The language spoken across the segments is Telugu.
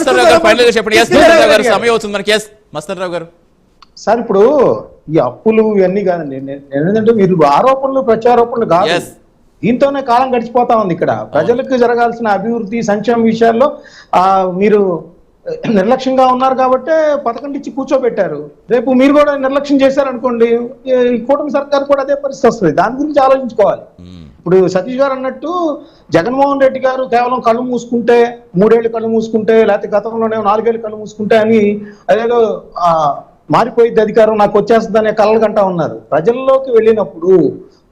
మస్తన్ రావు ఫైనల్ గా చెప్పండి. సమయం అవుతుంది మనకి. మస్తన్ రావు గారు సార్, ఇప్పుడు ఈ అప్పులు ఇవన్నీ కాదండి. ఏంటంటే మీరు ఆరోపణలు ప్రత్యారోపణలు కాదు, దీంతోనే కాలం గడిచిపోతా ఉంది. ఇక్కడ ప్రజలకు జరగాల్సిన అభివృద్ధి సంక్షేమ విషయాల్లో మీరు నిర్లక్ష్యంగా ఉన్నారు కాబట్టి పథకం ఇచ్చి కూర్చోబెట్టారు. రేపు మీరు కూడా నిర్లక్ష్యం చేశారనుకోండి, ఈ కూటమి సర్కార్ కూడా అదే పరిస్థితి వస్తుంది. దాని గురించి ఆలోచించుకోవాలి. ఇప్పుడు సతీష్ గారు అన్నట్టు జగన్మోహన్ రెడ్డి గారు కేవలం కళ్ళు మూసుకుంటే, 3 ఏళ్ళు కళ్ళు మూసుకుంటే, లేకపోతే గతంలోనే 4 ఏళ్ళు కళ్ళు మూసుకుంటే అని అదేదో మారిపోయింది అధికారం నాకు వచ్చేస్తుంది అనే కలలు కంటా ఉన్నారు. ప్రజల్లోకి వెళ్ళినప్పుడు,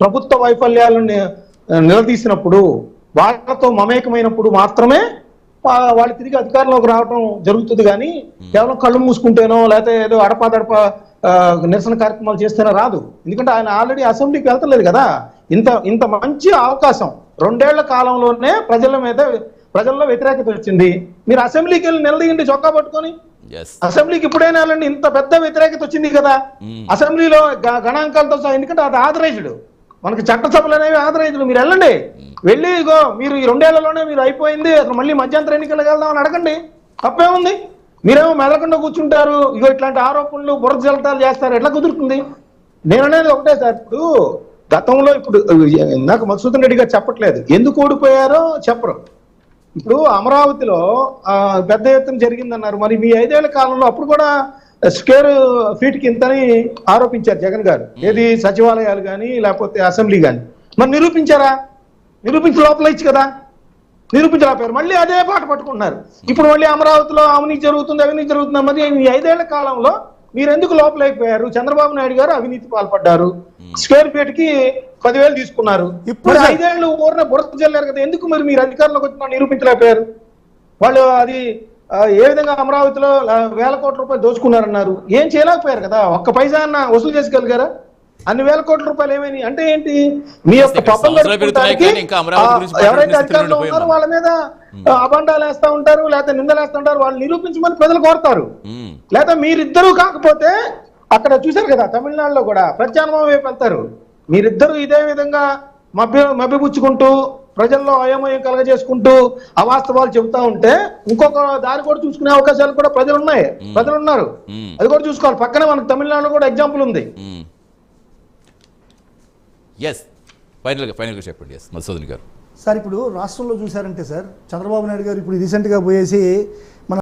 ప్రభుత్వ వైఫల్యాలను నిలదీసినప్పుడు, వాళ్ళతో మమేకమైనప్పుడు మాత్రమే వాళ్ళు తిరిగి అధికారంలోకి రావడం జరుగుతుంది. కానీ కేవలం కళ్ళు మూసుకుంటేనో లేకపోతే ఏదో అడపాదడప నిరసన కార్యక్రమాలు చేస్తేనే రాదు. ఎందుకంటే ఆయన ఆల్రెడీ అసెంబ్లీకి వెళ్తలేదు కదా. ఇంత మంచి అవకాశం 2 ఏళ్ల కాలంలోనే ప్రజల్లో వ్యతిరేకత వచ్చింది. మీరు అసెంబ్లీకి వెళ్ళి నిలదీయండి చొక్కా పట్టుకొని. అసెంబ్లీకి ఇప్పుడైనా వెళ్ళండి. ఇంత పెద్ద వ్యతిరేకత వచ్చింది కదా అసెంబ్లీలో గణాంకాలతో సహా. ఎందుకంటే అది ఆథరైజ్డ్, మనకి చట్టసభలు అనేవి ఆథరైజ్డ్. మీరు వెళ్ళండి, వెళ్ళి ఇగో మీరు ఈ 2 ఏళ్లలోనే మీరు అయిపోయింది, అసలు మళ్ళీ మధ్యంతర ఎన్నికలకు వెళ్దామని అడగండి. తప్పేముంది? మీరేమో మెదలకుండా కూర్చుంటారు, ఇగో ఇట్లాంటి ఆరోపణలు బురద జలతాలు చేస్తారు. ఎట్లా కుదురుతుంది? నేను అనేది ఒకటే సార్, ఇప్పుడు గతంలో ఇప్పుడు ఇందాక మధుసూదన్ రెడ్డి గారు చెప్పట్లేదు, ఎందుకు ఓడిపోయారో చెప్పరు. ఇప్పుడు అమరావతిలో పెద్ద ఎత్తున జరిగిందన్నారు. మరి మీ 5 ఏళ్ల కాలంలో అప్పుడు కూడా స్క్వేర్ ఫీట్ కి ఇంతని ఆరోపించారు జగన్ గారు. ఏది సచివాలయాలు కానీ లేకపోతే అసెంబ్లీ కానీ. మరి నిరూపించారా? నిరూపించి లోపల ఇచ్చు కదా, నిరూపించలేకపోయారు. మళ్ళీ అదే పాట పట్టుకుంటున్నారు. ఇప్పుడు మళ్ళీ అమరావతిలో అవినీతి జరుగుతుంది. మరి ఈ 5 ఏళ్ల కాలంలో మీరు ఎందుకు లోపలైపోయారు? చంద్రబాబు నాయుడు గారు అవినీతి పాల్పడ్డారు, స్క్వేర్ ఫీట్ కి 10,000 తీసుకున్నారు. ఇప్పుడు 5 ఏళ్ళు ఊరిన బురద జల్లారు కదా, ఎందుకు మరి మీరు అధికారంలోకి వచ్చిన నిరూపించలేకపోయారు? వాళ్ళు అది ఏ విధంగా అమరావతిలో 1,000 కోట్ల రూపాయలు దోచుకున్నారన్నారు, ఏం చేయలేకపోయారు కదా. ఒక్క పైసా అన్న వసూలు చేసుకోగలిగారా? అన్ని 1,000 కోట్ల రూపాయలు ఏమైనాయి అంటే ఏంటి? మీ యొక్క ఎవరైతే అధికారంలో ఉన్నారో వాళ్ళ మీద అబండాలు వేస్తా ఉంటారు, లేకపోతే నిందలు వేస్తా ఉంటారు. వాళ్ళు నిరూపించమని ప్రజలు కోరుతారు. లేదా మీరిద్దరూ కాకపోతే అక్కడ చూశారు కదా తమిళనాడులో కూడా ప్రత్యామ్నాయం వైపు వెళ్తారు. మీరిద్దరూ ఇదే విధంగా మభ్యపుచ్చుకుంటూ ప్రజల్లో అయోమయం కలగజేసుకుంటూ అవాస్తవాలు చెబుతా ఉంటే ఇంకొక దారి కూడా చూసుకునే అవకాశాలు కూడా ప్రజలు ఉన్నారు. అది కూడా చూసుకోవాలి. పక్కనే మనకు తమిళనాడులో కూడా ఎగ్జాంపుల్ ఉంది. ఫైనల్గా చెప్పండి మధుసూదన్ గారు. సార్, ఇప్పుడు రాష్ట్రంలో చూసారంటే సార్, చంద్రబాబు నాయుడు గారు ఇప్పుడు రీసెంట్గా పోయేసి